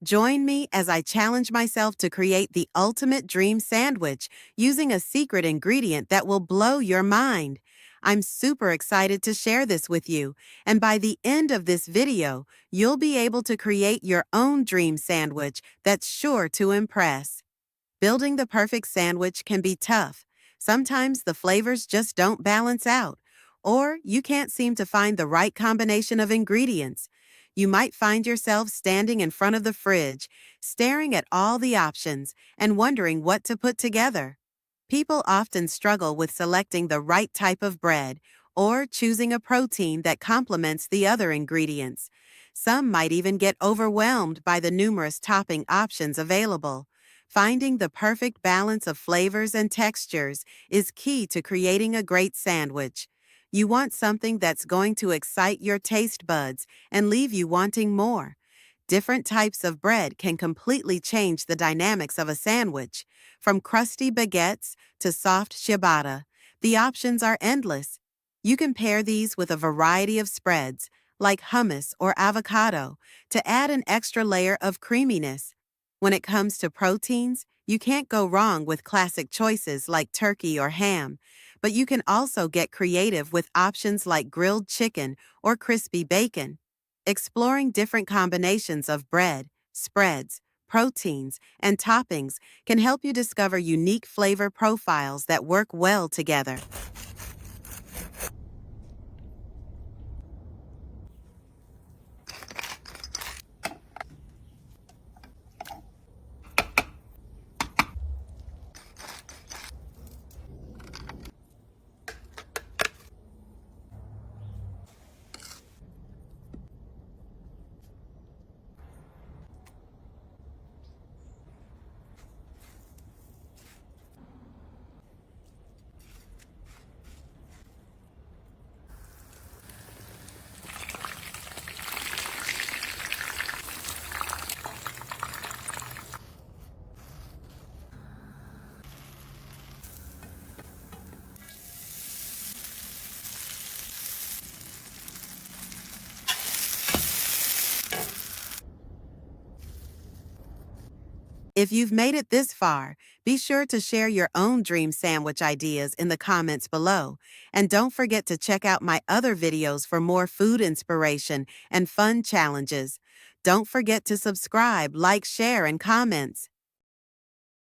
Join me as I challenge myself to create the ultimate dream sandwich using a secret ingredient that will blow your mind. I'm super excited to share this with you, and by the end of this video, you'll be able to create your own dream sandwich that's sure to impress. Building the perfect sandwich can be tough. Sometimes the flavors just don't balance out, or you can't seem to find the right combination of ingredients. You might find yourself standing in front of the fridge, staring at all the options and wondering what to put together. People often struggle with selecting the right type of bread or choosing a protein that complements the other ingredients. Some might even get overwhelmed by the numerous topping options available. Finding the perfect balance of flavors and textures is key to creating a great sandwich. You want something that's going to excite your taste buds and leave you wanting more. Different types of bread can completely change the dynamics of a sandwich. From crusty baguettes to soft ciabatta, the options are endless. You can pair these with a variety of spreads, like hummus or avocado, to add an extra layer of creaminess. When it comes to proteins, you can't go wrong with classic choices like turkey or ham, but you can also get creative with options like grilled chicken or crispy bacon. Exploring different combinations of bread, spreads, proteins, and toppings can help you discover unique flavor profiles that work well together. If you've made it this far, be sure to share your own dream sandwich ideas in the comments below. And don't forget to check out my other videos for more food inspiration and fun challenges. Don't forget to subscribe, like, share, and comments.